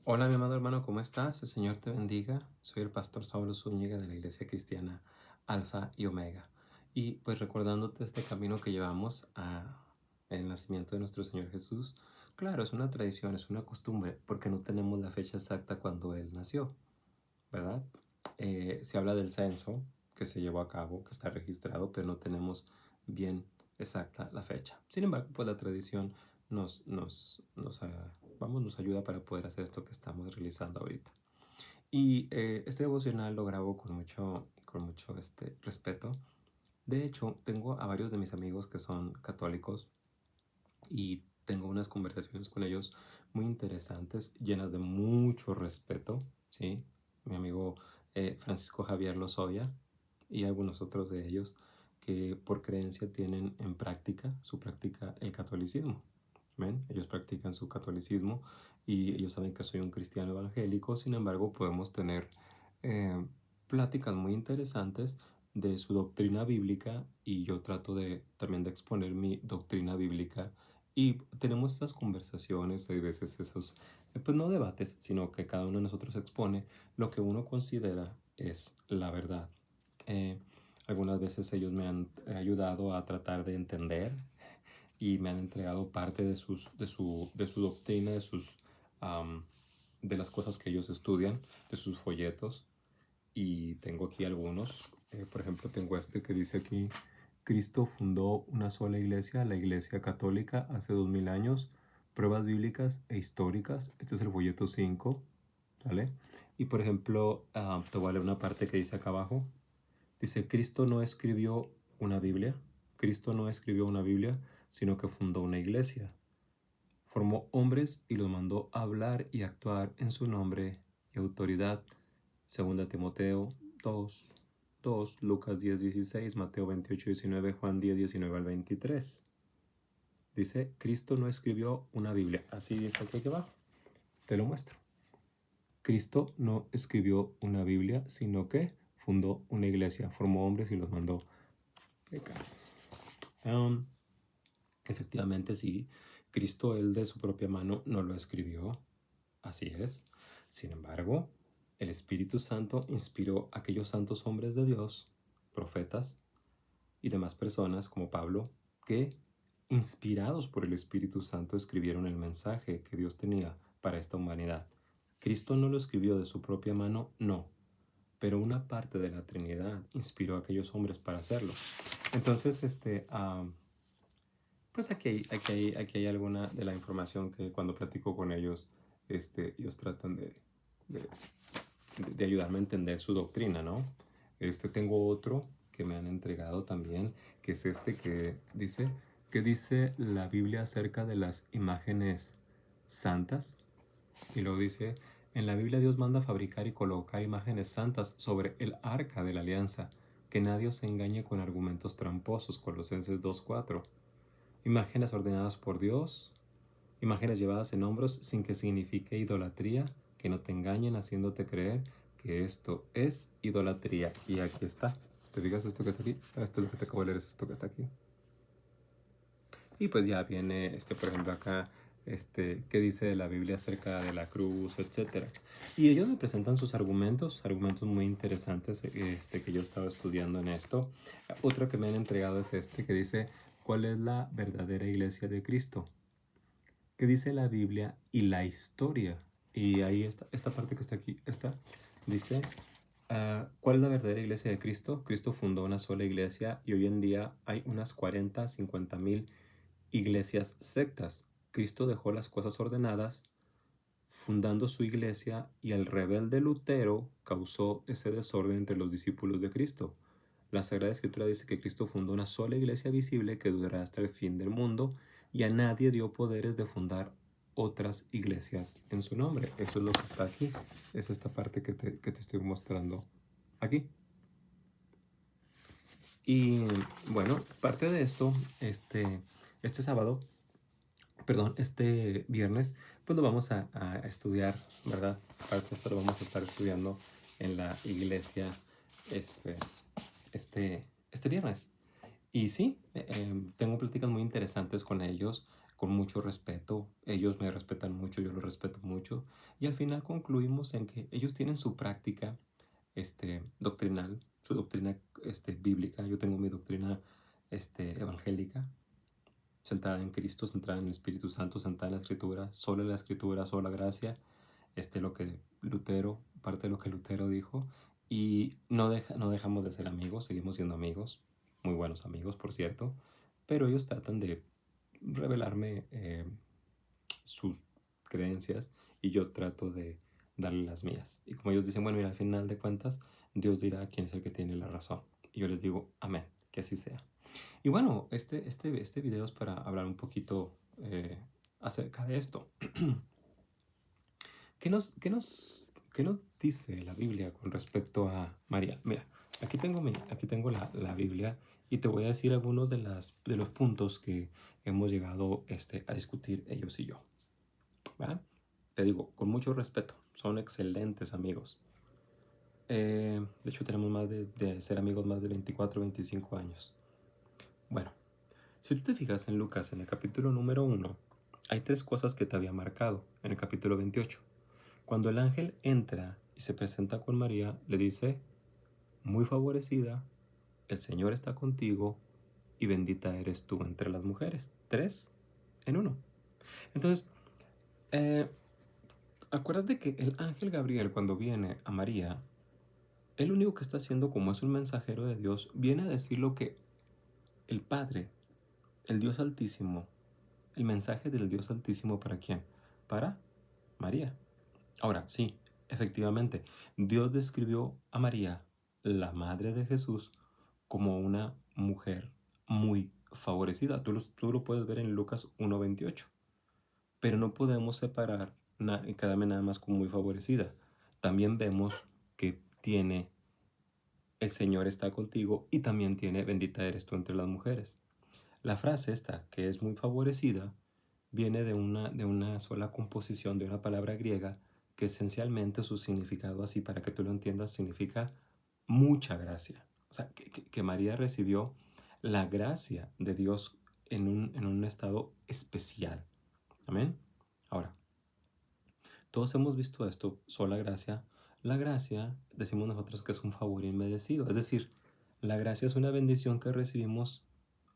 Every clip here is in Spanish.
Hola, mi amado hermano, ¿cómo estás? El Señor te bendiga. Soy el pastor Saulo Zúñiga de la Iglesia Cristiana Alfa y Omega. Y pues recordándote este camino que llevamos a el nacimiento de nuestro Señor Jesús. Claro, es una tradición, es una costumbre, porque no tenemos la fecha exacta cuando Él nació, ¿verdad? Se habla del censo que se llevó a cabo, que está registrado, pero no tenemos bien exacta la fecha. Sin embargo, pues la tradición nos ayuda para poder hacer esto que estamos realizando ahorita. Y este devocional lo grabo con mucho respeto. De hecho, tengo a varios de mis amigos que son católicos y tengo unas conversaciones con ellos muy interesantes, llenas de mucho respeto, ¿sí? Mi amigo Francisco Javier Lozoya y algunos otros de ellos que por creencia tienen en práctica, su práctica, el catolicismo. ¿Ven? Ellos practican su catolicismo y ellos saben que soy un cristiano evangélico, sin embargo podemos tener eh, pláticas muy interesantes de su doctrina bíblica y yo trato de también de exponer mi doctrina bíblica y tenemos estas conversaciones, hay veces esos, pues no debates, sino que cada uno de nosotros expone lo que uno considera es la verdad. Eh, Algunas veces ellos me han ayudado a tratar de entender y me han entregado parte de su doctrina, am, de las cosas que ellos estudian, de sus folletos. Y tengo aquí algunos. Por ejemplo, tengo este que dice aquí, Cristo fundó una sola iglesia, la Iglesia Católica, hace 2000 años. Pruebas bíblicas e históricas. Este es el folleto 5, ¿vale? Y por ejemplo, te voy a leer una parte que dice acá abajo. Dice, Cristo no escribió una Biblia. Cristo no escribió una Biblia, sino que fundó una iglesia. Formó hombres y los mandó a hablar y actuar en su nombre y autoridad. Segunda Timoteo 2, Lucas 10:16, Mateo 28:19, Juan 10:19 al 23. Dice, Cristo no escribió una Biblia. Así dice aquí abajo. Te lo muestro. Cristo no escribió una Biblia, sino que fundó una iglesia, formó hombres y los mandó a pecar. Efectivamente, sí, Cristo él de su propia mano no lo escribió, así es. Sin embargo, el Espíritu Santo inspiró a aquellos santos hombres de Dios, profetas y demás personas como Pablo, que, inspirados por el Espíritu Santo, escribieron el mensaje que Dios tenía para esta humanidad. Cristo no lo escribió de su propia mano, no, pero una parte de la Trinidad inspiró a aquellos hombres para hacerlo. Entonces, pues aquí hay alguna de la información que cuando platico con ellos, ellos tratan de, de ayudarme a entender su doctrina, ¿no? Tengo otro que me han entregado también, que es que dice la Biblia acerca de las imágenes santas. Y luego dice, en la Biblia Dios manda fabricar y colocar imágenes santas sobre el arca de la alianza, que nadie os engañe con argumentos tramposos, Colosenses 2:4. Imágenes ordenadas por Dios, imágenes llevadas en hombros sin que signifique idolatría, que no te engañen haciéndote creer que esto es idolatría. Y aquí está. ¿Te fijas esto que está aquí? Esto es lo que te acabo de leer, es esto que está aquí. Y pues ya viene, por ejemplo, acá, qué dice la Biblia acerca de la cruz, etcétera. Y ellos me presentan sus argumentos muy interesantes, que yo estaba estudiando en esto. Otro que me han entregado es que dice, ¿cuál es la verdadera iglesia de Cristo? ¿Qué dice la Biblia y la historia? Y ahí está, esta parte que está aquí, dice, ¿cuál es la verdadera iglesia de Cristo? Cristo fundó una sola iglesia y hoy en día hay unas 40, 50 mil iglesias sectas. Cristo dejó las cosas ordenadas fundando su iglesia y el rebelde Lutero causó ese desorden entre los discípulos de Cristo. La Sagrada Escritura dice que Cristo fundó una sola iglesia visible que durará hasta el fin del mundo y a nadie dio poderes de fundar otras iglesias en su nombre. Eso es lo que está aquí. Es esta parte que te estoy mostrando aquí. Y bueno, parte de esto, este sábado, perdón, este viernes, pues lo vamos a estudiar, ¿verdad? Parte de esto lo vamos a estar estudiando en la iglesia este, este viernes. Y sí, tengo pláticas muy interesantes con ellos. con mucho respeto. Ellos me respetan mucho, yo los respeto mucho. Y al final concluimos en que ellos tienen su práctica doctrinal, su doctrina bíblica. Yo tengo mi doctrina evangélica, centrada en Cristo, centrada en el Espíritu Santo, centrada en la Escritura, sola gracia, lo que Lutero, parte de lo que Lutero dijo, y no dejamos de ser amigos, seguimos siendo amigos, muy buenos amigos, por cierto, pero ellos tratan de revelarme sus creencias y yo trato de darle las mías. Y como ellos dicen, bueno, mira, al final de cuentas, Dios dirá quién es el que tiene la razón. Y yo les digo, amén, que así sea. Y bueno, este video es para hablar un poquito acerca de esto. ¿Qué nos dice la Biblia con respecto a María? Mira, aquí tengo la Biblia y te voy a decir algunos de los puntos que hemos llegado a discutir ellos y yo. ¿Va? Te digo, con mucho respeto, son excelentes amigos. De hecho, tenemos más de ser amigos más de 24, 25 años. Bueno, si tú te fijas en Lucas, en el capítulo número 1, hay 3 cosas que te había marcado en el capítulo 28. Cuando el ángel entra y se presenta con María, le dice, muy favorecida, el Señor está contigo y bendita eres tú entre las mujeres. 3 en 1. Entonces, acuérdate que el ángel Gabriel, cuando viene a María, el único que está haciendo, como es un mensajero de Dios, viene a decir lo que el Padre, el Dios Altísimo, el mensaje del Dios Altísimo, ¿para quién? Para María. Ahora, sí, efectivamente, Dios describió a María, la madre de Jesús, como una mujer muy favorecida. Tú lo puedes ver en Lucas 1:28. Pero no podemos separar y quedarme nada más como muy favorecida. También vemos que tiene el Señor está contigo y también tiene bendita eres tú entre las mujeres. La frase esta, que es muy favorecida, viene de una sola composición de una palabra griega que esencialmente su significado, así para que tú lo entiendas, significa mucha gracia. O sea, que María recibió la gracia de Dios en un estado especial. Amén. Ahora, todos hemos visto esto, sola gracia. La gracia, decimos nosotros que es un favor inmerecido. Es decir, la gracia es una bendición que recibimos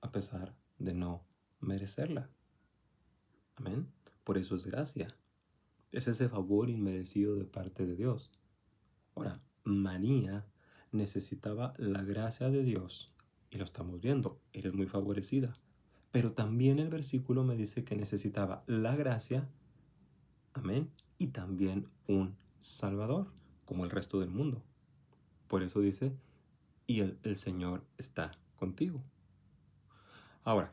a pesar de no merecerla. Amén. Por eso es gracia. Es ese favor inmerecido de parte de Dios. Ahora, María necesitaba la gracia de Dios y lo estamos viendo. Eres muy favorecida. Pero también el versículo me dice que necesitaba la gracia, amén, y también un Salvador, como el resto del mundo. Por eso dice, y el Señor está contigo. Ahora,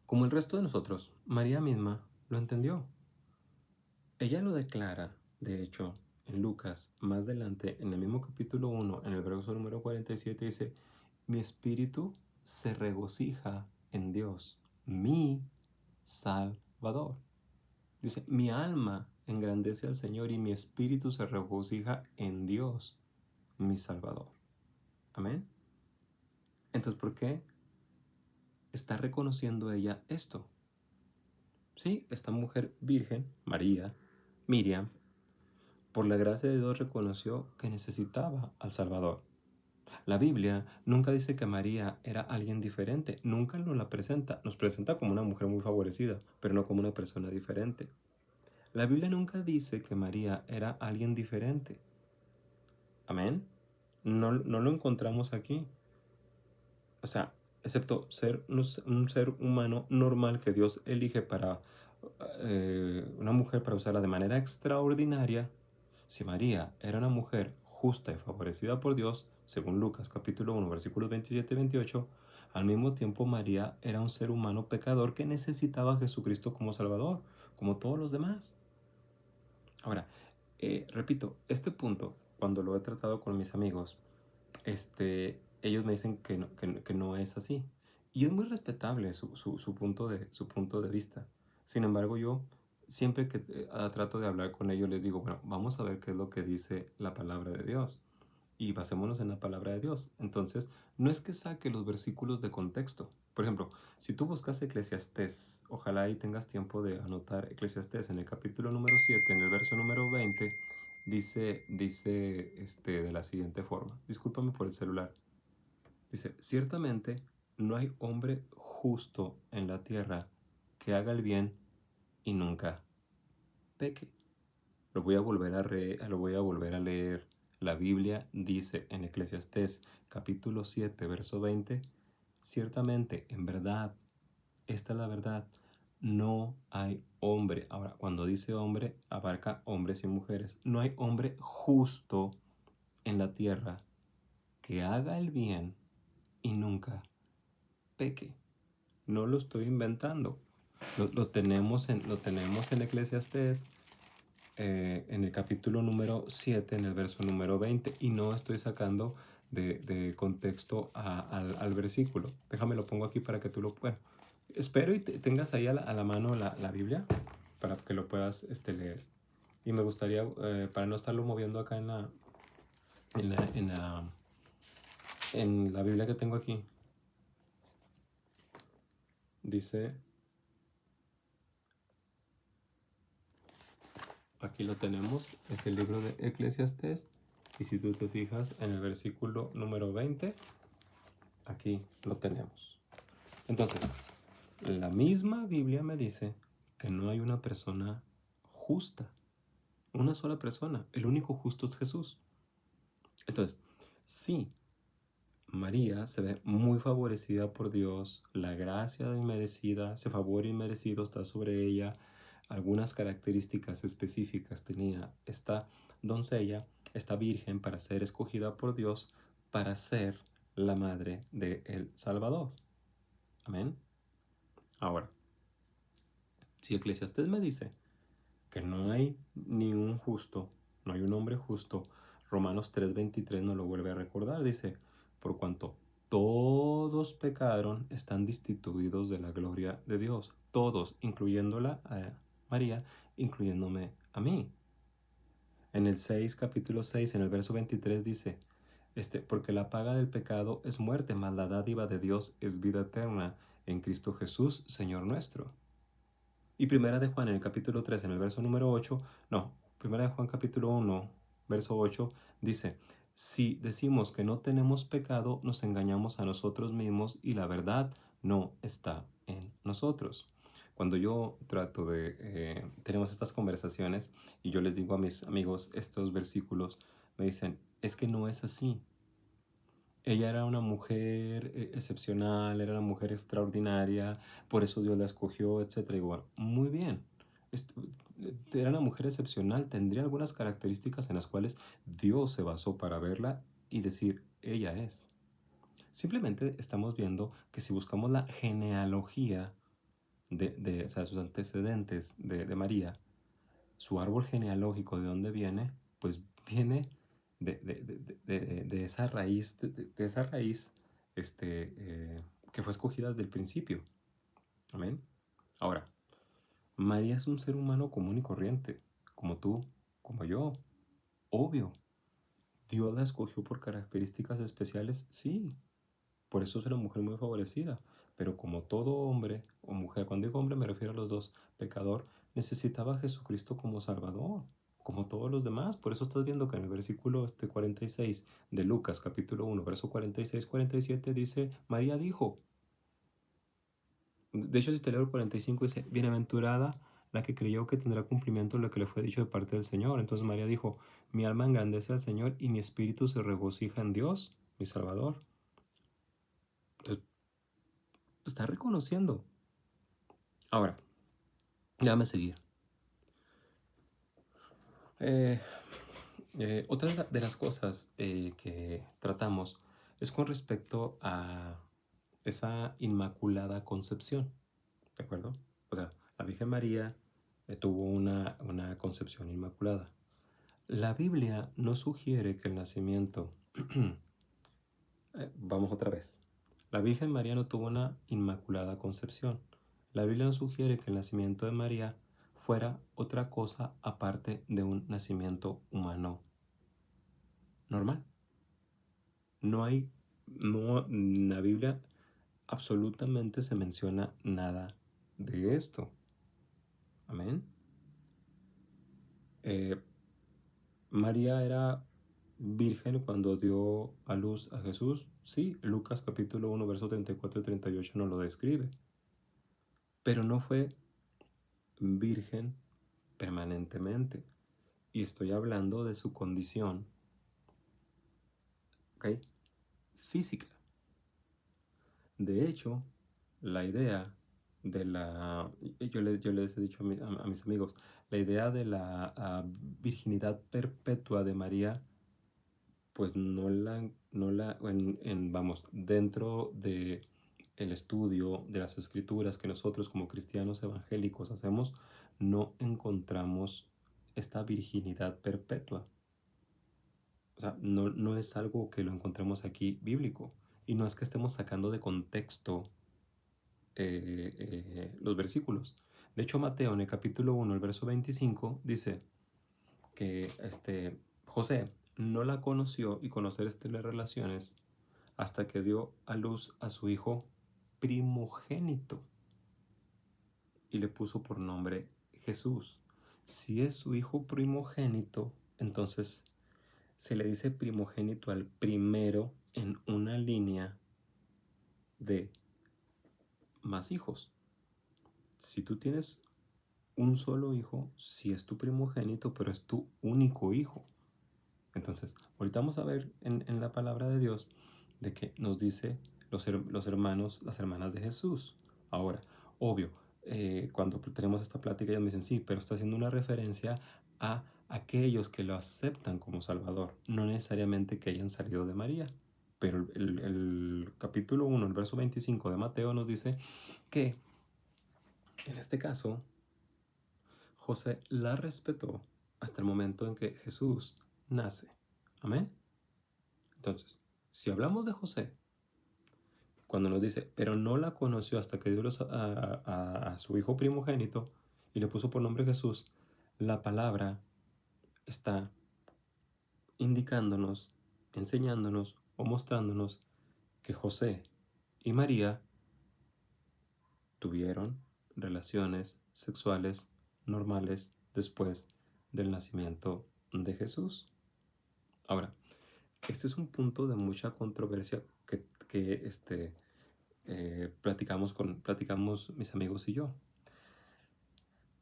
como el resto de nosotros, María misma lo entendió. Ella lo declara, de hecho, en Lucas, más adelante, en el mismo capítulo 1, en el verso número 47, dice, mi espíritu se regocija en Dios, mi Salvador. Dice, mi alma engrandece al Señor y mi espíritu se regocija en Dios, mi Salvador. Amén. Entonces, ¿por qué está reconociendo ella esto? Sí, esta mujer virgen, María, Miriam, por la gracia de Dios reconoció que necesitaba al Salvador. La Biblia nunca dice que María era alguien diferente, nunca nos presenta como una mujer muy favorecida, pero no como una persona diferente. La Biblia nunca dice que María era alguien diferente. Amén. No lo encontramos aquí. O sea, excepto ser un ser humano normal que Dios elige para una mujer para usarla de manera extraordinaria. Si María era una mujer justa y favorecida por Dios, según Lucas capítulo 1, versículos 27 y 28, al mismo tiempo María era un ser humano pecador que necesitaba a Jesucristo como Salvador, como todos los demás. Ahora, repito, este punto, cuando lo he tratado con mis amigos, ellos me dicen que no es así. Y es muy respetable su punto de vista. Sin embargo, yo siempre que trato de hablar con ellos les digo, bueno, vamos a ver qué es lo que dice la palabra de Dios. Y basémonos en la palabra de Dios. Entonces, no es que saque los versículos de contexto. Por ejemplo, si tú buscas Eclesiastés, ojalá y tengas tiempo de anotar Eclesiastés en el capítulo número 7, en el verso número 20, dice de la siguiente forma. Discúlpame por el celular. Dice, ciertamente no hay hombre justo en la tierra que haga el bien y nunca peque. Lo voy a volver a leer. La Biblia dice en Eclesiastés capítulo 7, verso 20, ciertamente, en verdad, esta es la verdad, no hay hombre. Ahora, cuando dice hombre, abarca hombres y mujeres. No hay hombre justo en la tierra que haga el bien y nunca peque. No lo estoy inventando. Lo tenemos en Eclesiastés, en el capítulo número 7, en el verso número 20, y no estoy sacando de contexto al versículo. Déjame lo pongo aquí para que tú lo puedas. Espero y tengas ahí a la mano la Biblia para que lo puedas leer. Y me gustaría, para no estarlo moviendo acá en la, en la, en la Biblia que tengo aquí, dice, aquí lo tenemos, es el libro de Eclesiastés. Y si tú te fijas en el versículo número 20, aquí lo tenemos. Entonces, la misma Biblia me dice que no hay una persona justa, una sola persona. El único justo es Jesús. Entonces, sí, María se ve muy favorecida por Dios, la gracia inmerecida, ese favor inmerecido está sobre ella, algunas características específicas tenía esta doncella, esta virgen, para ser escogida por Dios, para ser la madre del Salvador. Amén. Ahora, si Eclesiastés me dice que no hay ni un justo, no hay un hombre justo, Romanos 3:23 nos lo vuelve a recordar, dice, por cuanto todos pecaron, están destituidos de la gloria de Dios, todos, incluyéndola a María, incluyéndome a mí. En el 6, capítulo 6, en el verso 23 dice, porque la paga del pecado es muerte, mas la dádiva de Dios es vida eterna en Cristo Jesús, Señor nuestro. Y Primera de Juan en el capítulo 3, en el verso número 8, no, Primera de Juan capítulo 1, verso 8, dice, si decimos que no tenemos pecado, nos engañamos a nosotros mismos y la verdad no está en nosotros. Cuando yo tenemos estas conversaciones y yo les digo a mis amigos estos versículos, me dicen, es que no es así. Ella era una mujer excepcional, era una mujer extraordinaria, por eso Dios la escogió, etc. Y bueno, muy bien. Era una mujer excepcional, tendría algunas características en las cuales Dios se basó para verla y decir, ella es. Simplemente estamos viendo que si buscamos la genealogía o sea, sus antecedentes de María, su árbol genealógico de dónde viene, pues viene de esa raíz, de esa raíz que fue escogida desde el principio. Amén. Ahora, María es un ser humano común y corriente, como tú, como yo. Obvio. Dios la escogió por características especiales, sí. Por eso es una mujer muy favorecida. Pero como todo hombre o mujer, cuando digo hombre me refiero a los dos, pecador, necesitaba a Jesucristo como Salvador, como todos los demás. Por eso estás viendo que en el versículo 46 de Lucas capítulo 1, verso 46-47 dice, María dijo, de hecho si te leo el 45 dice, bienaventurada la que creyó que tendrá cumplimiento lo que le fue dicho de parte del Señor. Entonces María dijo, mi alma engrandece al Señor y mi espíritu se regocija en Dios, mi Salvador. Entonces, está reconociendo. Ahora, déjame seguir. Otra de las cosas que tratamos es con respecto a esa inmaculada concepción, ¿de acuerdo? O sea, la Virgen María tuvo una concepción inmaculada. La Biblia no sugiere que el nacimiento... vamos otra vez. La Virgen María no tuvo una inmaculada concepción. La Biblia no sugiere que el nacimiento de María fuera otra cosa aparte de un nacimiento humano normal. La Biblia absolutamente se menciona nada de esto. Amén. Eh, María era virgen cuando dio a luz a Jesús. Sí, Lucas capítulo 1, verso 34 y 38 nos lo describe. Pero no fue virgen permanentemente. Y estoy hablando de su condición, ¿ok?, física. De hecho, la idea de la, yo les he dicho a mis amigos, la idea de la virginidad perpetua de María, pues vamos, dentro de el estudio de las escrituras que nosotros como cristianos evangélicos hacemos, no encontramos esta virginidad perpetua. O sea, no es algo que lo encontremos aquí bíblico. Y no es que estemos sacando de contexto los versículos. De hecho, Mateo en el capítulo 1, el verso 25, dice que José no la conoció y conocer las relaciones hasta que dio a luz a su hijo primogénito y le puso por nombre Jesús. Si es su hijo primogénito, entonces se le dice primogénito al primero en una línea de más hijos. Si tú tienes un solo hijo, sí es tu primogénito, pero es tu único hijo. Entonces, ahorita vamos a ver en la palabra de Dios de que nos dice los hermanos, las hermanas de Jesús. Ahora, obvio, cuando tenemos esta plática ellos me dicen, sí, pero está haciendo una referencia a aquellos que lo aceptan como Salvador, no necesariamente que hayan salido de María. Pero el capítulo 1, el verso 25 de Mateo nos dice que en este caso José la respetó hasta el momento en que Jesús nace. Amén. Entonces, si hablamos de José, cuando nos dice, pero no la conoció hasta que dio a su hijo primogénito y le puso por nombre Jesús, la palabra está indicándonos, enseñándonos o mostrándonos que José y María tuvieron relaciones sexuales normales después del nacimiento de Jesús. Ahora, este es un punto de mucha controversia que platicamos mis amigos y yo.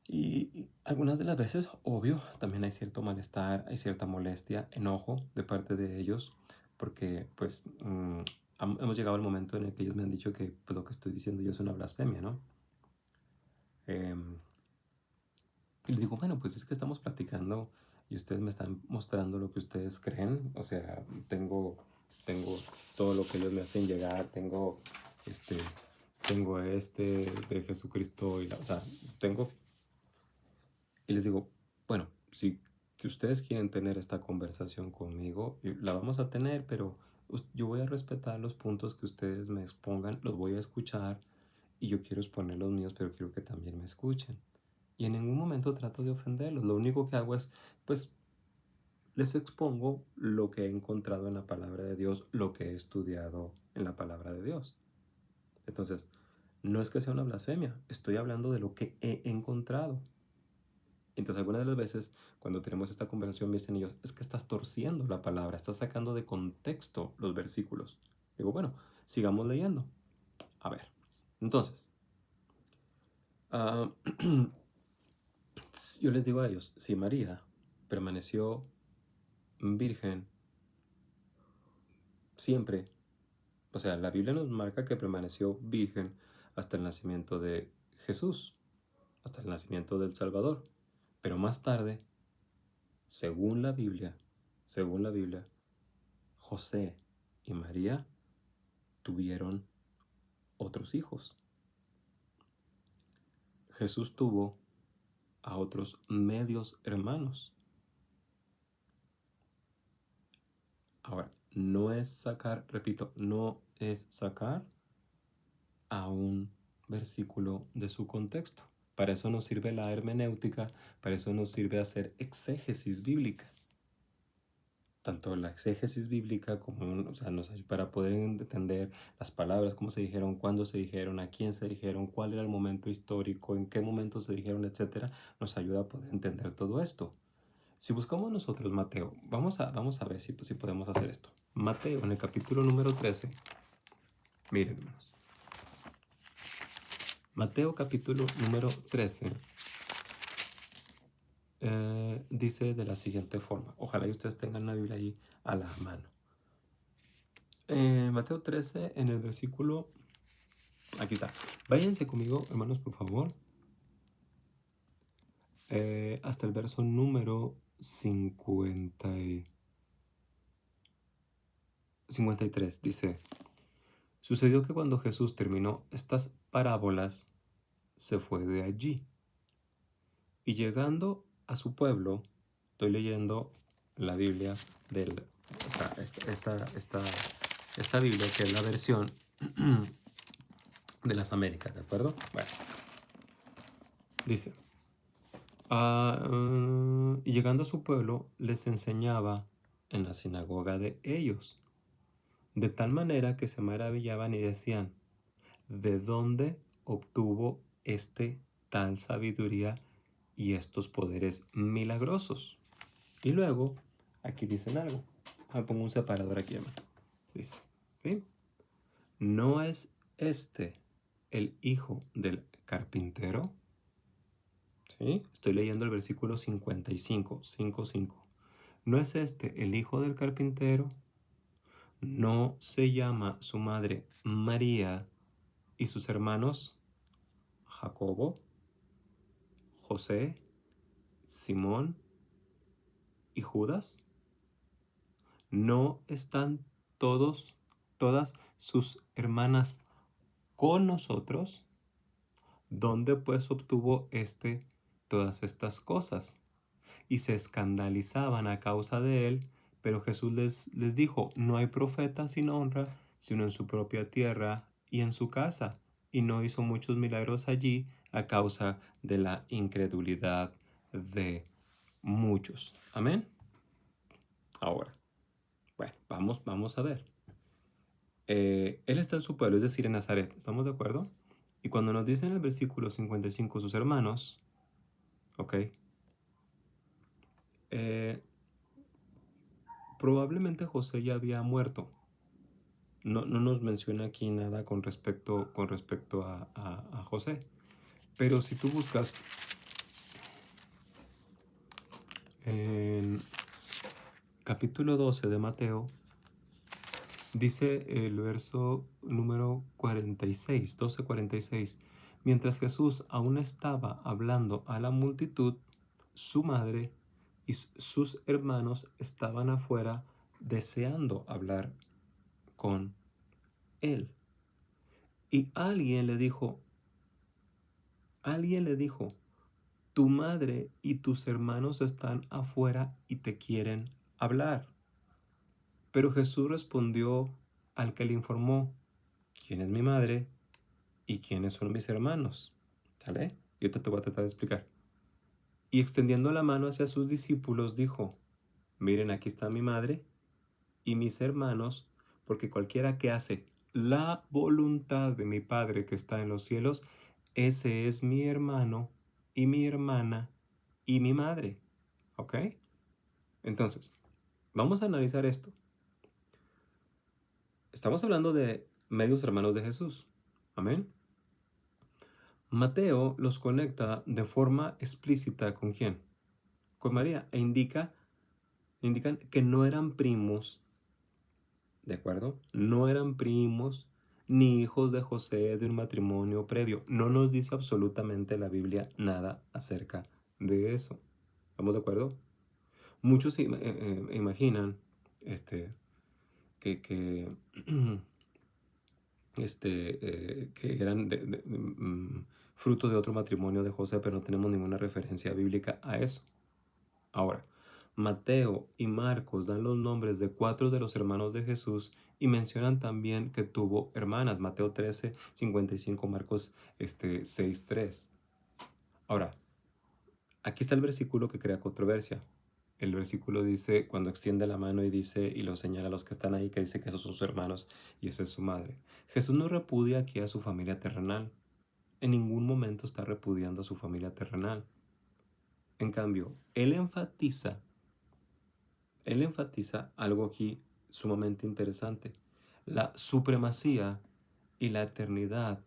Y algunas de las veces, obvio, también hay cierto malestar, hay cierta molestia, enojo de parte de ellos, porque pues hemos llegado al momento en el que ellos me han dicho que pues, lo que estoy diciendo yo es una blasfemia, ¿no? Y les digo, bueno, pues es que estamos platicando y ustedes me están mostrando lo que ustedes creen. O sea, tengo todo lo que ellos me hacen llegar, este, tengo de Jesucristo o sea, tengo. Y les digo, bueno, si que ustedes quieren tener esta conversación conmigo, la vamos a tener, pero yo voy a respetar los puntos que ustedes me expongan, los voy a escuchar y yo quiero exponer los míos, pero quiero que también me escuchen. Y en ningún momento trato de ofenderlos. Lo único que hago es, pues, les expongo lo que he encontrado en la palabra de Dios, lo que he estudiado en la palabra de Dios. Entonces, no es que sea una blasfemia, estoy hablando de lo que he encontrado. Entonces, algunas de las veces, cuando tenemos esta conversación, me dicen ellos, es que estás torciendo la palabra, estás sacando de contexto los versículos. Digo, bueno, sigamos leyendo. A ver, entonces, yo les digo a ellos, si María permaneció virgen siempre, o sea, la Biblia nos marca que permaneció virgen hasta el nacimiento de Jesús, hasta el nacimiento del Salvador. Pero más tarde, según la Biblia, José y María tuvieron otros hijos. Jesús tuvo a otros medios hermanos. Ahora, no es sacar, repito, no es sacar a un versículo de su contexto. Para eso nos sirve la hermenéutica, para eso nos sirve hacer exégesis bíblica. tanto la exégesis bíblica como, o sea, para poder entender las palabras, cómo se dijeron, cuándo se dijeron, a quién se dijeron, cuál era el momento histórico, en qué momento se dijeron, etcétera, nos ayuda a poder entender todo esto. Si buscamos nosotros Mateo, vamos a ver si podemos hacer esto. Mateo, en el capítulo número 13, miren, hermanos. Mateo, capítulo número 13, dice de la siguiente forma. Ojalá y ustedes tengan la Biblia ahí a la mano. Mateo 13, en el versículo... Aquí está. Váyanse conmigo, hermanos, por favor. Hasta el verso número 53. Dice: Sucedió que cuando Jesús terminó estas parábolas, se fue de allí. Y llegando a su pueblo, estoy leyendo la Biblia o sea, esta Biblia, que es la versión de las Américas, ¿de acuerdo? Bueno, dice: y llegando a su pueblo, les enseñaba en la sinagoga de ellos, de tal manera que se maravillaban y decían: ¿de dónde obtuvo tal sabiduría y estos poderes milagrosos? Y luego, aquí dicen algo. Pongo un separador aquí, hermano. Dice: ¿sí? ¿No es este el hijo del carpintero? ¿Sí? Estoy leyendo el versículo 55, 5:5. ¿No es este el hijo del carpintero? ¿No se llama su madre María y sus hermanos Jacobo, José, Simón y Judas? ¿No están todas sus hermanas con nosotros? ¿Dónde pues obtuvo todas estas cosas? Y se escandalizaban a causa de él, pero Jesús les dijo: no hay profeta sin honra, sino en su propia tierra y en su casa. Y no hizo muchos milagros allí a causa de la incredulidad de muchos. Amén. Ahora, bueno, vamos a ver. Él está en su pueblo, es decir, en Nazaret. ¿Estamos de acuerdo? Y cuando nos dice en el versículo 55 sus hermanos, ok, probablemente José ya había muerto. No nos menciona aquí nada con respecto a José. Pero si tú buscas en capítulo 12 de Mateo, dice el verso número 46, 12:46. Mientras Jesús aún estaba hablando a la multitud, su madre y sus hermanos estaban afuera deseando hablar con él. Y alguien le dijo, tu madre y tus hermanos están afuera y te quieren hablar. Pero Jesús respondió al que le informó: ¿quién es mi madre y quiénes son mis hermanos? ¿Sale? Y ahorita te voy a tratar de explicar. Y extendiendo la mano hacia sus discípulos dijo: miren, aquí está mi madre y mis hermanos, porque cualquiera que hace la voluntad de mi Padre que está en los cielos, ese es mi hermano y mi hermana y mi madre. ¿Ok? Entonces, vamos a analizar esto. Estamos hablando de medios hermanos de Jesús. Amén. Mateo los conecta de forma explícita ¿con quién? Con María. E indican que no eran primos. ¿De acuerdo? No eran primos ni hijos de José de un matrimonio previo. No nos dice absolutamente la Biblia nada acerca de eso. ¿Estamos de acuerdo? Muchos imaginan que, que eran fruto de otro matrimonio de José, pero no tenemos ninguna referencia bíblica a eso. Ahora, Mateo y Marcos dan los nombres de 4 de los hermanos de Jesús y mencionan también que tuvo hermanas. Mateo 13, 55, Marcos 6, 3. Ahora, aquí está el versículo que crea controversia. El versículo dice, cuando extiende la mano y dice, y lo señala a los que están ahí, que dice que esos son sus hermanos y esa es su madre. Jesús no repudia aquí a su familia terrenal. En ningún momento está repudiando a su familia terrenal. En cambio, él enfatiza algo aquí sumamente interesante, la supremacía y la eternidad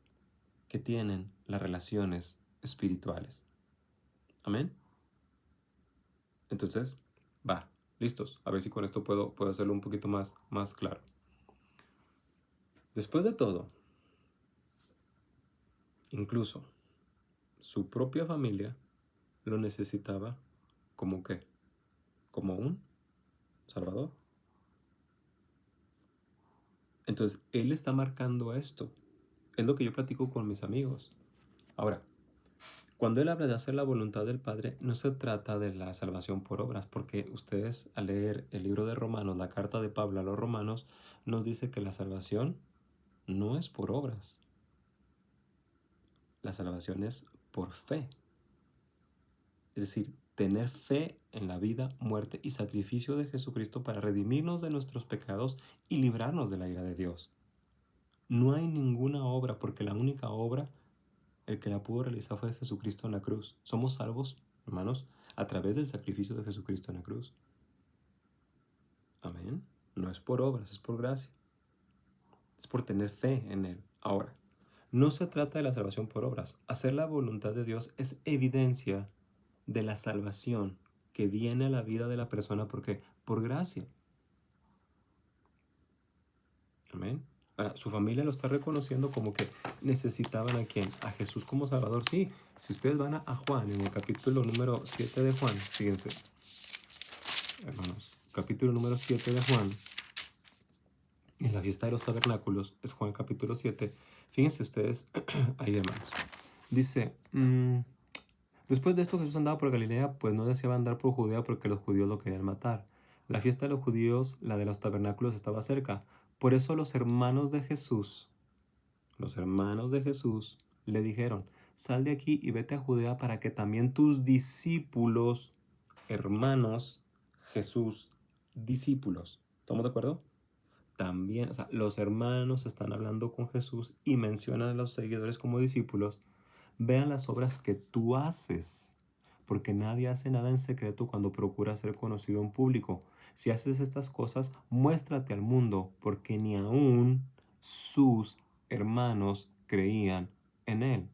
que tienen las relaciones espirituales. Amén. Entonces, va, listos. A ver si con esto puedo hacerlo un poquito más claro. Después de todo, incluso su propia familia lo necesitaba como qué, como un salvador. Entonces, él está marcando esto. Es lo que yo platico con mis amigos. Ahora, cuando él habla de hacer la voluntad del Padre, no se trata de la salvación por obras, porque ustedes al leer el libro de Romanos, la carta de Pablo a los romanos, nos dice que la salvación no es por obras. La salvación es por fe. Es decir, tener fe en la vida, muerte y sacrificio de Jesucristo para redimirnos de nuestros pecados y librarnos de la ira de Dios. No hay ninguna obra, porque la única obra, el que la pudo realizar fue Jesucristo en la cruz. Somos salvos, hermanos, a través del sacrificio de Jesucristo en la cruz. Amén. No es por obras, es por gracia. Es por tener fe en Él. Ahora, no se trata de la salvación por obras. Hacer la voluntad de Dios es evidencia de la salvación que viene a la vida de la persona porque por gracia. Amén. Ahora, su familia lo está reconociendo como que necesitaban a quién, a Jesús como Salvador. Sí, si ustedes van a Juan, en el capítulo número 7 de Juan, fíjense, hermanos, capítulo número 7 de Juan, en la fiesta de los tabernáculos, es Juan capítulo 7. Fíjense ustedes, ahí hermanos, dice, después de esto Jesús andaba por Galilea, pues no deseaba andar por Judea porque los judíos lo querían matar. La fiesta de los judíos, la de los tabernáculos, estaba cerca. Por eso los hermanos de Jesús, le dijeron, sal de aquí y vete a Judea para que también tus discípulos, hermanos, Jesús, discípulos. ¿Estamos de acuerdo? También, o sea, los hermanos están hablando con Jesús y mencionan a los seguidores como discípulos. Vean las obras que tú haces, porque nadie hace nada en secreto cuando procura ser conocido en público. Si haces estas cosas, muéstrate al mundo, porque ni aún sus hermanos creían en él.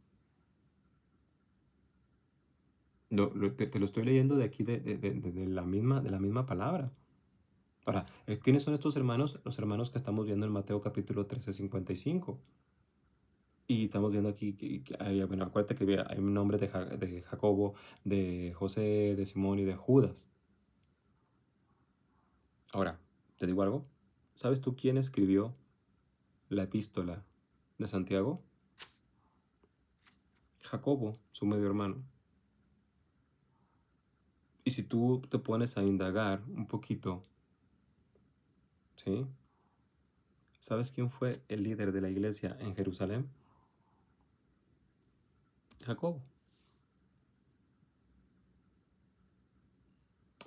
Te lo estoy leyendo de aquí, de la misma palabra. Ahora, ¿quiénes son estos hermanos? Los hermanos que estamos viendo en Mateo capítulo 13, 55. Y estamos viendo aquí, bueno, acuérdate que hay un nombre de Jacobo, de José, de Simón y de Judas. Ahora, ¿te digo algo? ¿Sabes tú quién escribió la epístola de Santiago? Jacobo, su medio hermano. Y si tú te pones a indagar un poquito, ¿sí? ¿Sabes quién fue el líder de la iglesia en Jerusalén? Jacobo.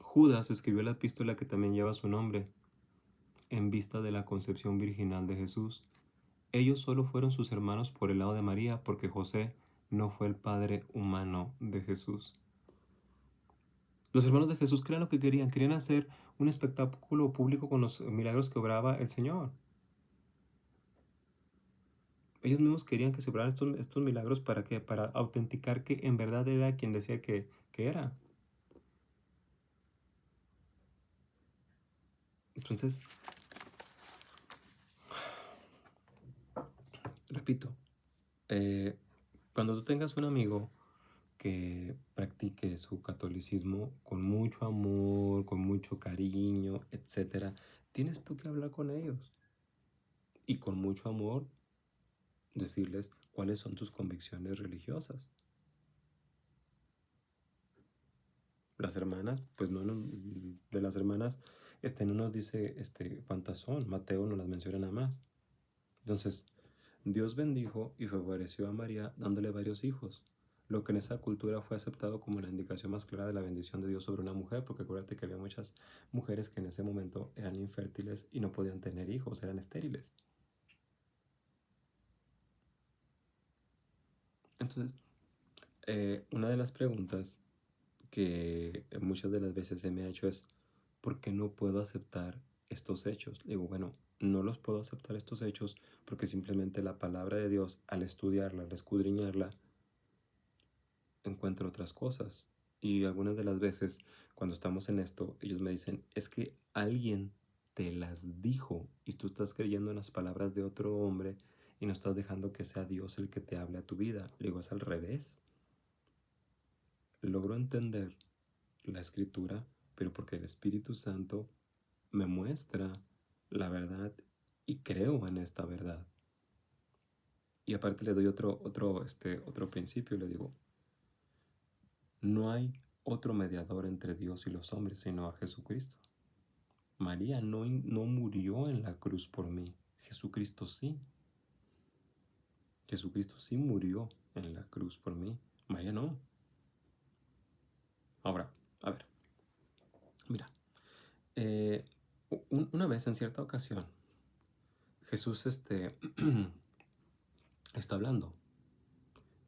Judas escribió la epístola que también lleva su nombre, en vista de la concepción virginal de Jesús. Ellos solo fueron sus hermanos por el lado de María, porque José no fue el padre humano de Jesús. Los hermanos de Jesús creían lo que querían hacer un espectáculo público con los milagros que obraba el Señor. Ellos mismos querían que se obraran estos milagros para que, para autenticar que en verdad era quien decía que era. Entonces, repito, cuando tú tengas un amigo que practique su catolicismo con mucho amor, con mucho cariño, etcétera, tienes tú que hablar con ellos y con mucho amor decirles cuáles son tus convicciones religiosas. Las hermanas, pues no, de las hermanas, no nos dice cuántas son, Mateo no las menciona nada más. Entonces, Dios bendijo y favoreció a María dándole varios hijos. lo que en esa cultura fue aceptado como la indicación más clara de la bendición de Dios sobre una mujer, porque acuérdate que había muchas mujeres que en ese momento eran infértiles y no podían tener hijos, eran estériles. Entonces, una de las preguntas que muchas de las veces se me ha hecho es, ¿por qué no puedo aceptar estos hechos? Digo, bueno, no los puedo aceptar estos hechos porque simplemente la palabra de Dios, al estudiarla, al escudriñarla, encuentro otras cosas. Y algunas de las veces, cuando estamos en esto, ellos me dicen, es que alguien te las dijo y tú estás creyendo en las palabras de otro hombre y no estás dejando que sea Dios el que te hable a tu vida. Le digo, es al revés. Logro entender la escritura, pero porque el Espíritu Santo me muestra la verdad y creo en esta verdad. Y aparte le doy otro principio, le digo, no hay otro mediador entre Dios y los hombres sino a Jesucristo. María no murió en la cruz por mí, Jesucristo sí. Jesucristo sí murió en la cruz por mí, María no. Ahora, a ver, mira, eh, una vez en cierta ocasión, Jesús está hablando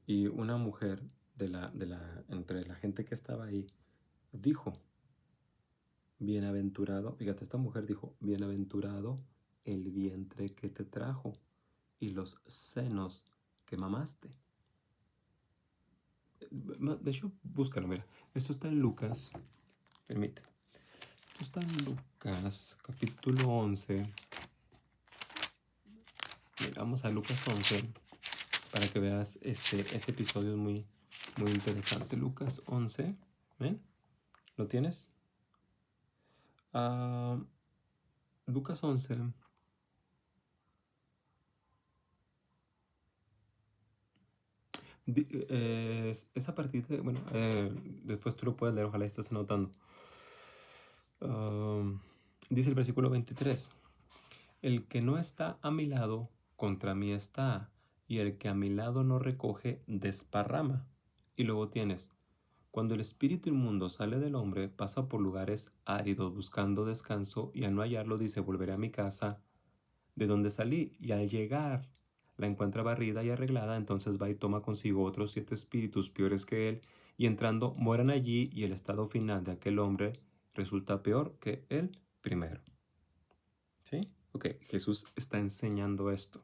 y una mujer entre la gente que estaba ahí dijo, bienaventurado, fíjate, esta mujer dijo, bienaventurado el vientre que te trajo y los senos que mamaste. De hecho, búscalo, mira. Esto está en Lucas, permite. Esto está en Lucas, capítulo 11. Mira, vamos a Lucas 11 para que veas ese episodio es muy, muy interesante. Lucas 11, ¿ven? ¿Lo tienes? Lucas 11. Es a partir de, bueno, después tú lo puedes leer, ojalá estés anotando. Dice el versículo 23, el que no está a mi lado, contra mí está, y el que a mi lado no recoge, desparrama. Y luego tienes, cuando el espíritu inmundo sale del hombre, pasa por lugares áridos buscando descanso, y al no hallarlo dice, volveré a mi casa de donde salí, y al llegar la encuentra barrida y arreglada, entonces va y toma consigo otros 7 espíritus peores que él, y entrando mueran allí, y el estado final de aquel hombre resulta peor que el primero. ¿Sí? Ok, Jesús está enseñando esto,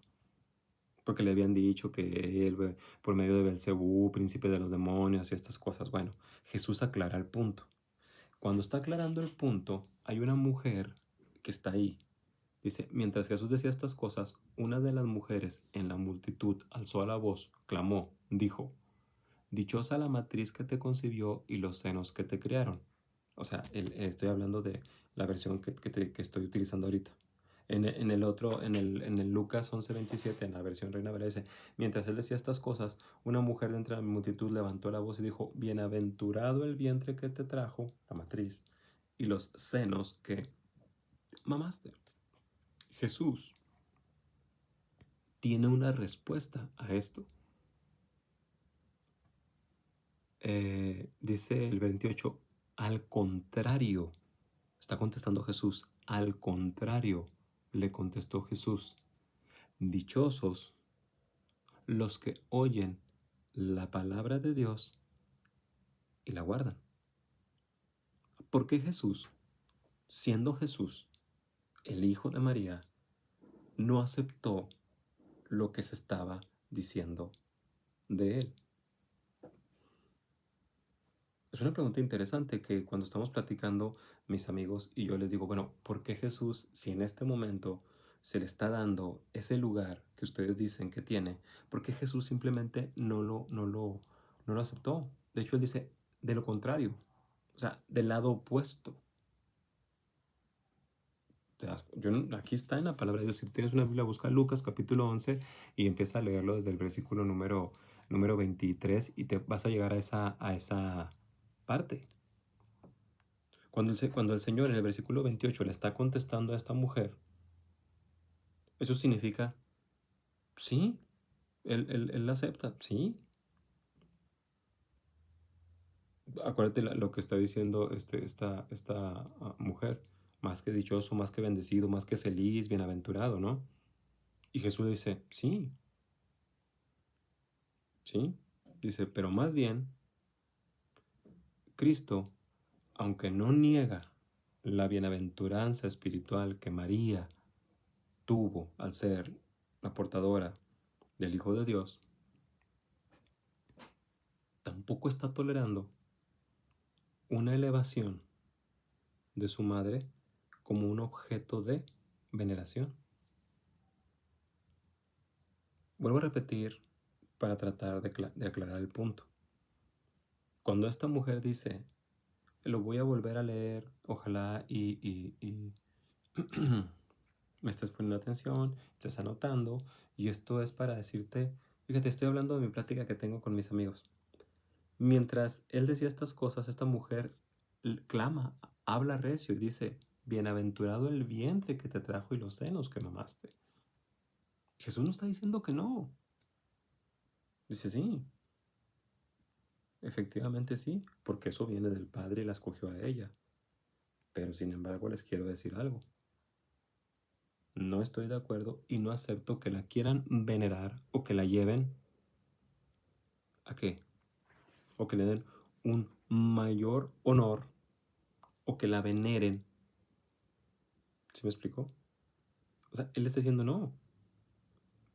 porque le habían dicho que él, por medio de Belcebú, príncipe de los demonios y estas cosas. Bueno, Jesús aclara el punto. Cuando está aclarando el punto, hay una mujer que está ahí. Dice, mientras Jesús decía estas cosas, una de las mujeres en la multitud alzó la voz, clamó, dijo, dichosa la matriz que te concibió y los senos que te criaron. O sea, estoy hablando de la versión que estoy utilizando ahorita. En el otro, en el Lucas 11:27, en la versión Reina Valera, dice, mientras él decía estas cosas, una mujer de entre la multitud levantó la voz y dijo, bienaventurado el vientre que te trajo, la matriz, y los senos que mamaste. Jesús tiene una respuesta a esto. Dice el 28, al contrario, está contestando Jesús, al contrario, le contestó Jesús, dichosos los que oyen la palabra de Dios y la guardan. ¿Por qué Jesús, siendo Jesús, el Hijo de María, no aceptó lo que se estaba diciendo de él? Es una pregunta interesante que cuando estamos platicando mis amigos y yo les digo, bueno, ¿por qué Jesús, si en este momento se le está dando ese lugar que ustedes dicen que tiene, por qué Jesús simplemente no lo aceptó? De hecho, él dice, de lo contrario, o sea, del lado opuesto. O sea, aquí está en la palabra de Dios. Si tienes una Biblia, busca Lucas capítulo 11 y empieza a leerlo desde el versículo número 23 y te vas a llegar a esa parte. Cuando el Señor en el versículo 28 le está contestando a esta mujer, eso significa, sí, él acepta, sí. Acuérdate lo que está diciendo esta mujer, más que dichoso, más que bendecido, más que feliz, bienaventurado, ¿no? Y Jesús dice, sí, sí, dice, pero más bien, Cristo, aunque no niega la bienaventuranza espiritual que María tuvo al ser la portadora del Hijo de Dios, tampoco está tolerando una elevación de su madre como un objeto de veneración. Vuelvo a repetir para tratar de aclarar el punto. Cuando esta mujer dice, lo voy a volver a leer, ojalá y me estés poniendo atención, estés anotando, y esto es para decirte, fíjate, estoy hablando de mi plática que tengo con mis amigos. Mientras él decía estas cosas, esta mujer clama, habla recio y dice, bienaventurado el vientre que te trajo y los senos que mamaste. Jesús no está diciendo que no. Dice, sí, efectivamente sí, porque eso viene del Padre y la escogió a ella. Pero sin embargo les quiero decir algo. No estoy de acuerdo y no acepto que la quieran venerar o que la lleven a qué. O que le den un mayor honor o que la veneren. ¿Sí me explicó? O sea, él está diciendo no.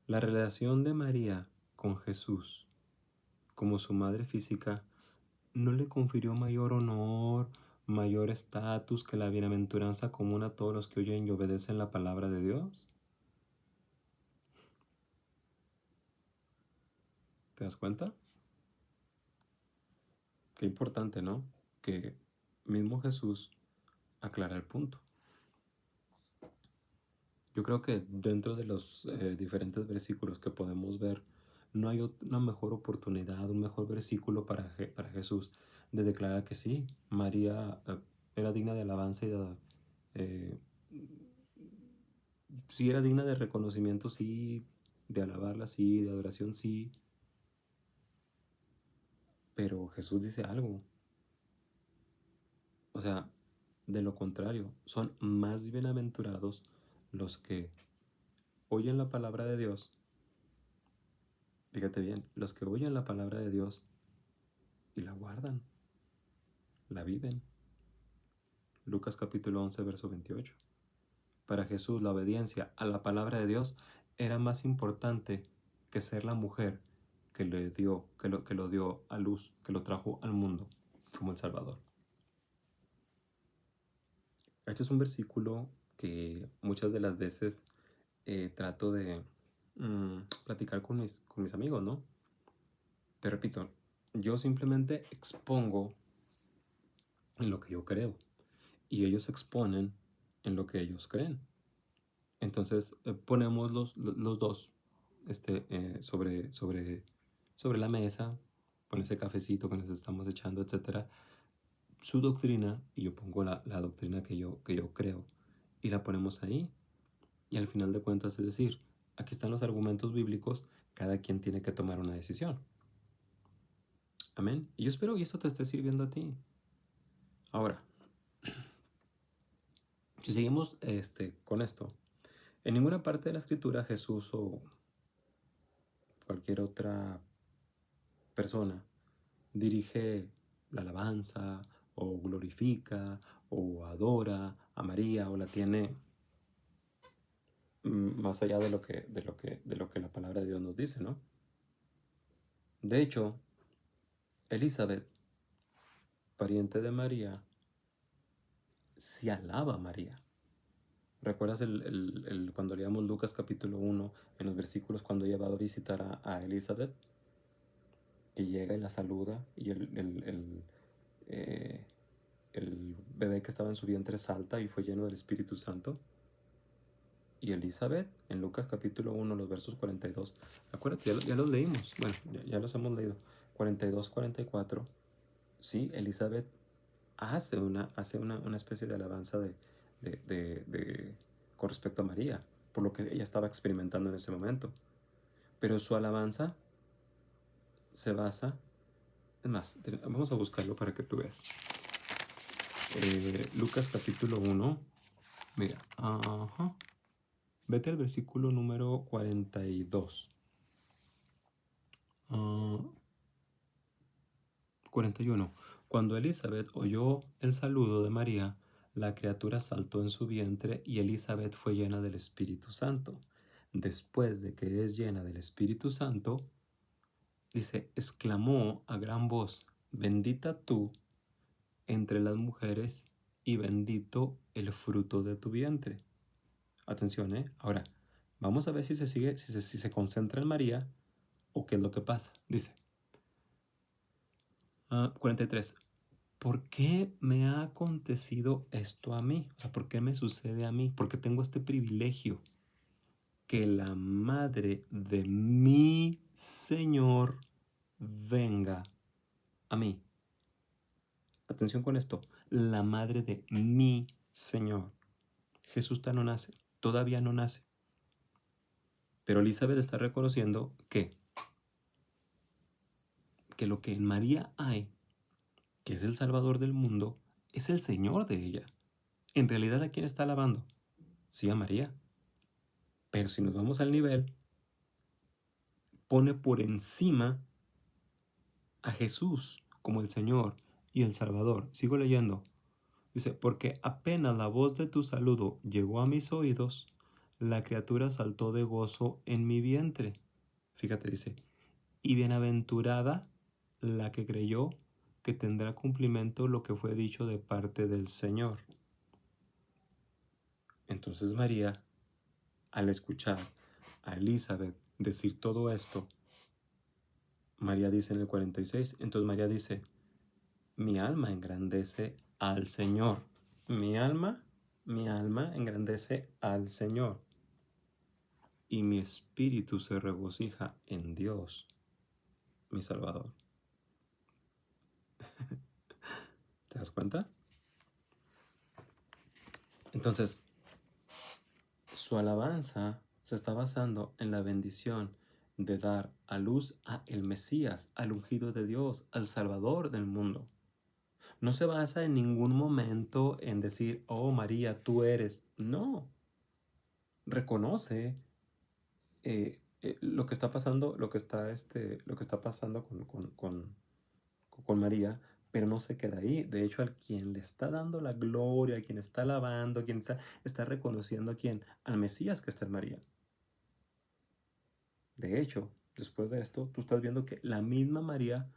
La relación de María con Jesús como su madre física no le confirió mayor honor, mayor estatus que la bienaventuranza común a todos los que oyen y obedecen la palabra de Dios. ¿Te das cuenta? Qué importante, ¿no? Que mismo Jesús aclara el punto. Yo creo que dentro de los diferentes versículos que podemos ver, no hay una mejor oportunidad, un mejor versículo para Jesús de declarar que sí, María era digna de alabanza y eh, sí era digna de reconocimiento, sí, de alabarla, sí, de adoración, sí. Pero Jesús dice algo. O sea, de lo contrario, son más bienaventurados los que oyen la palabra de Dios. Fíjate bien, los que oyen la palabra de Dios y la guardan, la viven. Lucas capítulo 11, verso 28. Para Jesús la obediencia a la palabra de Dios era más importante que ser la mujer que lo dio a luz, que lo trajo al mundo como el Salvador. Este es un versículo que muchas de las veces trato de platicar con mis amigos, ¿no? Te repito, yo simplemente expongo en lo que yo creo y ellos exponen en lo que ellos creen. Entonces ponemos los dos sobre la mesa, con ese cafecito que nos estamos echando, etcétera, su doctrina y yo pongo la doctrina que yo creo y la ponemos ahí. Y al final de cuentas, es decir, aquí están los argumentos bíblicos, cada quien tiene que tomar una decisión. Amén. Y yo espero que esto te esté sirviendo a ti. Ahora, si seguimos con esto, en ninguna parte de la escritura Jesús o cualquier otra persona dirige la alabanza o glorifica o adora a María o la tiene más allá de lo que la palabra de Dios nos dice, ¿no? De hecho, Elizabeth, pariente de María, se alaba a María. ¿Recuerdas cuando leíamos Lucas capítulo 1, en los versículos cuando ella va a visitar a Elizabeth? Que llega y la saluda y eh, el bebé que estaba en su vientre salta y fue lleno del Espíritu Santo. Y Elizabeth, en Lucas capítulo 1, los versos 42, acuérdate, ya los leímos, bueno, ya los hemos leído, 42, 44, sí, Elizabeth hace una especie de alabanza con respecto a María, por lo que ella estaba experimentando en ese momento. Pero su alabanza se basa Es más, vamos a buscarlo para que tú veas. Lucas capítulo 1. Mira, ajá. Vete al versículo número 42. 41. Cuando Elizabeth oyó el saludo de María, la criatura saltó en su vientre y Elizabeth fue llena del Espíritu Santo. Después de que es llena del Espíritu Santo, dice, exclamó a gran voz, bendita tú entre las mujeres y bendito el fruto de tu vientre. Atención, ¿eh? Ahora, vamos a ver si se concentra en María o qué es lo que pasa. Dice, 43. ¿Por qué me ha acontecido esto a mí? O sea, ¿por qué me sucede a mí? Porque tengo este privilegio que la madre de mi Señor venga a mí. Atención con esto, la madre de mi Señor. Jesús no nace, todavía no nace. Pero Elizabeth está reconociendo que lo que en María hay, que es el Salvador del mundo, es el Señor de ella. En realidad, ¿a quién está alabando? Sí, a María. Pero si nos vamos al nivel, pone por encima a Jesús como el Señor y el Salvador. Sigo leyendo. Dice, porque apenas la voz de tu saludo llegó a mis oídos, la criatura saltó de gozo en mi vientre. Fíjate, dice, y bienaventurada la que creyó que tendrá cumplimiento lo que fue dicho de parte del Señor. Entonces María, al escuchar a Elizabeth decir todo esto, María dice en el 46, entonces María dice, mi alma engrandece al Señor. Mi alma engrandece al Señor. Y mi espíritu se regocija en Dios, mi Salvador. ¿Te das cuenta? Entonces, su alabanza se está basando en la bendición de dar a luz a el Mesías, al ungido de Dios, al Salvador del mundo. No se basa en ningún momento en decir, oh María, tú eres. No. Reconoce lo que está pasando, lo que está pasando con María, pero no se queda ahí. De hecho, al quien le está dando la gloria, al quien está alabando, quien está reconociendo a quién, al Mesías que está en María. De hecho, después de esto, tú estás viendo que la misma María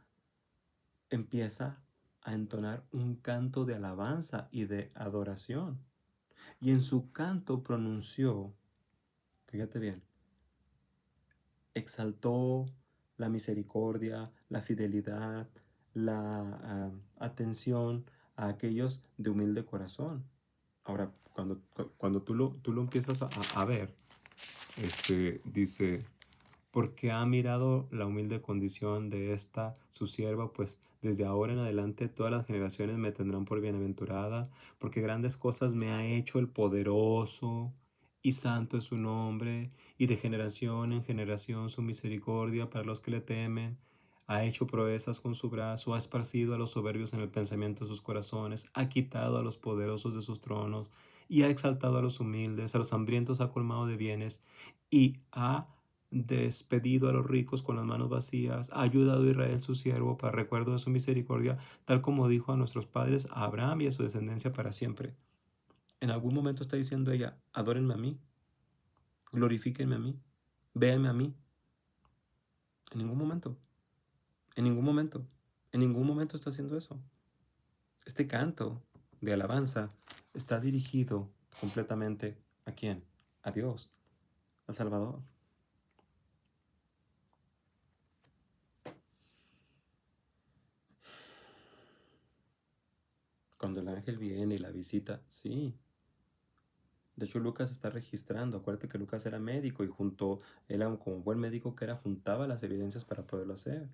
empieza a entonar un canto de alabanza y de adoración. Y en su canto pronunció, fíjate bien, exaltó la misericordia, la fidelidad, la atención a aquellos de humilde corazón. Ahora, cuando tú lo empiezas a ver, dice, porque ha mirado la humilde condición de esta su sierva, pues desde ahora en adelante todas las generaciones me tendrán por bienaventurada, porque grandes cosas me ha hecho el poderoso, y santo es su nombre, y de generación en generación su misericordia para los que le temen. Ha hecho proezas con su brazo, ha esparcido a los soberbios en el pensamiento de sus corazones, ha quitado a los poderosos de sus tronos, y ha exaltado a los humildes, a los hambrientos ha colmado de bienes, y ha despedido a los ricos con las manos vacías, ha ayudado a Israel su siervo para recuerdo de su misericordia, tal como dijo a nuestros padres, a Abraham y a su descendencia para siempre. En algún momento está diciendo ella, adórenme a mí, glorifíquenme a mí, véanme a mí. En ningún momento, en ningún momento, en ningún momento está haciendo eso. Este canto de alabanza está dirigido completamente ¿a quién? A Dios, al Salvador. Cuando el ángel viene y la visita, sí. De hecho, Lucas está registrando. Acuérdate que Lucas era médico y él como buen médico que era, juntaba las evidencias para poderlo hacer.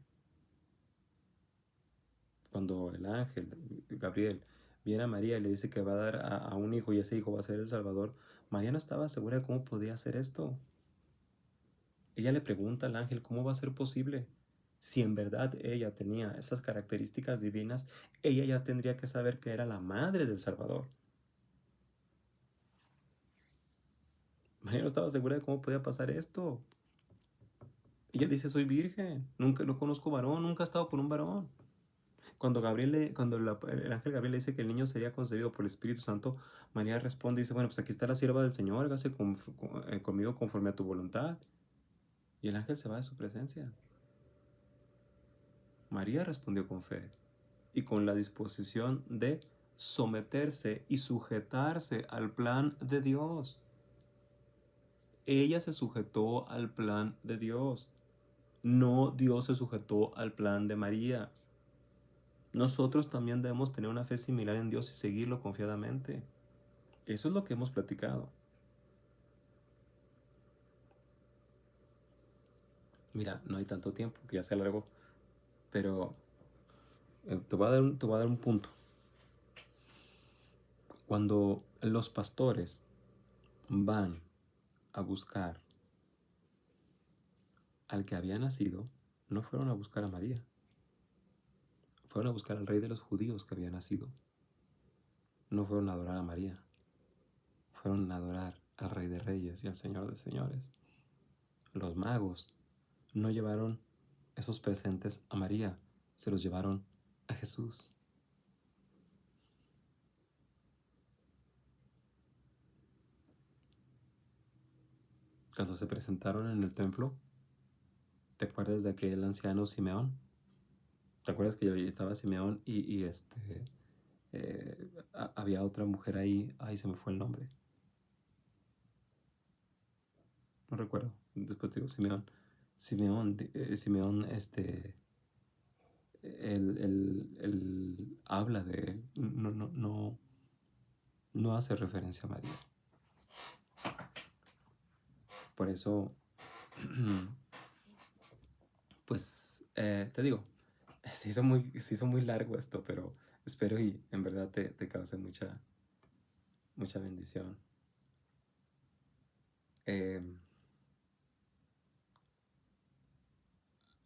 Cuando el ángel, Gabriel, viene a María y le dice que va a dar a un hijo y ese hijo va a ser el Salvador, María no estaba segura de cómo podía hacer esto. Ella le pregunta al ángel, ¿cómo va a ser posible? Si en verdad ella tenía esas características divinas, ella ya tendría que saber que era la madre del Salvador. María no estaba segura de cómo podía pasar esto. Ella dice, soy virgen, nunca no conozco varón, nunca he estado con un varón. Cuando el ángel Gabriel le dice que el niño sería concebido por el Espíritu Santo, María responde y dice, bueno, pues aquí está la sierva del Señor, hágase conmigo conforme a tu voluntad. Y el ángel se va de su presencia. María respondió con fe y con la disposición de someterse y sujetarse al plan de Dios. Ella se sujetó al plan de Dios. No Dios se sujetó al plan de María. Nosotros también debemos tener una fe similar en Dios y seguirlo confiadamente. Eso es lo que hemos platicado. Mira, no hay tanto tiempo, que ya se alargó, pero te voy a dar un punto. Cuando los pastores van a buscar al que había nacido, no fueron a buscar a María, fueron a buscar al rey de los judíos que había nacido. No fueron a adorar a María, fueron a adorar al Rey de Reyes y al Señor de Señores. Los magos no llevaron esos presentes a María, se los llevaron a Jesús. Cuando se presentaron en el templo, ¿te acuerdas de aquel anciano Simeón? ¿Te acuerdas que estaba Simeón había otra mujer ahí? Ay, se me fue el nombre. No recuerdo. Después te digo Simeón. Simeón, él habla de él. No hace referencia a María. Por eso, pues, te digo, se hizo muy largo esto, pero espero y en verdad te cause mucha bendición.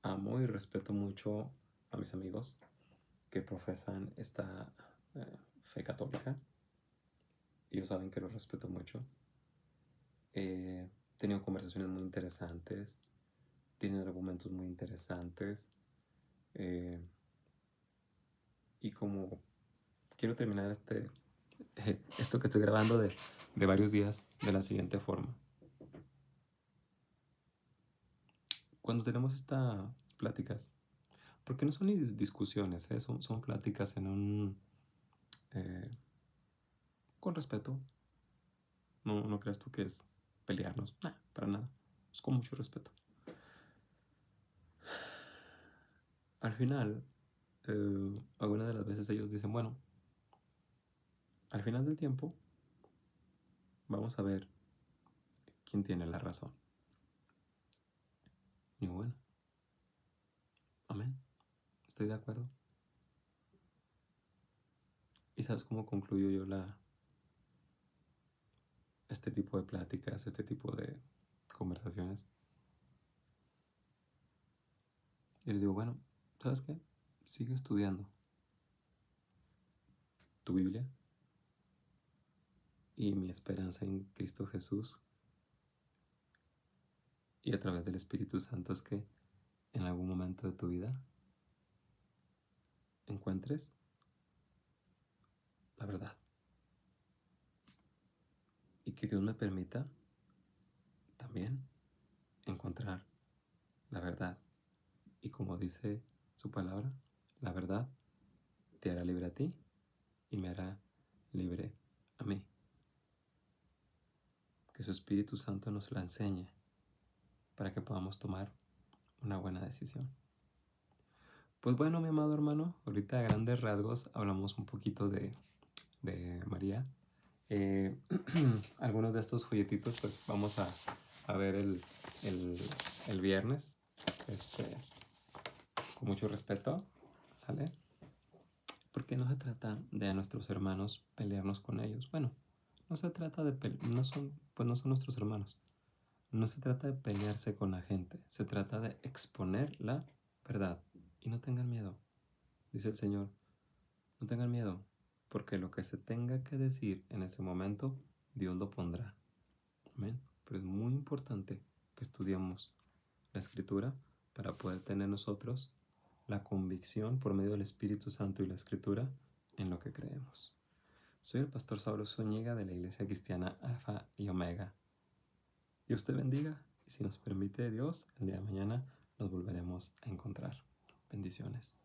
Amo y respeto mucho a mis amigos que profesan esta fe católica. Ellos saben que los respeto mucho. He tenido conversaciones muy interesantes, tienen argumentos muy interesantes. Y como quiero terminar esto que estoy grabando de varios días de la siguiente forma. Cuando tenemos estas pláticas, porque no son ni discusiones, son pláticas con respeto. No creas tú que es pelearnos, nah, para nada, es con mucho respeto. Al final, algunas de las veces ellos dicen, bueno, al final del tiempo, vamos a ver quién tiene la razón. Y bueno, amén, estoy de acuerdo. ¿Y sabes cómo concluyo yo este tipo de pláticas, este tipo de conversaciones? Y le digo, bueno, ¿sabes qué? Sigue estudiando tu Biblia y mi esperanza en Cristo Jesús y a través del Espíritu Santo es que en algún momento de tu vida encuentres la verdad y que Dios me permita también encontrar la verdad. Y como dice su palabra, la verdad te hará libre a ti y me hará libre a mí. Que su Espíritu Santo nos la enseñe para que podamos tomar una buena decisión. Pues bueno, mi amado hermano, ahorita a grandes rasgos hablamos un poquito de María. Algunos de estos folletitos pues vamos a ver el viernes, con mucho respeto, ¿sale? Porque no se trata de a nuestros hermanos pelearnos con ellos. Bueno, no se trata de no son nuestros hermanos. No se trata de pelearse con la gente, se trata de exponer la ¿verdad? Y no tengan miedo, dice el Señor, no tengan miedo, porque lo que se tenga que decir en ese momento, Dios lo pondrá. Amén. Pero es muy importante que estudiemos la Escritura para poder tener nosotros la convicción por medio del Espíritu Santo y la Escritura en lo que creemos. Soy el pastor Saulo Zúñiga de la Iglesia Cristiana Alfa y Omega. Dios te bendiga y si nos permite Dios, el día de mañana nos volveremos a encontrar. Bendiciones.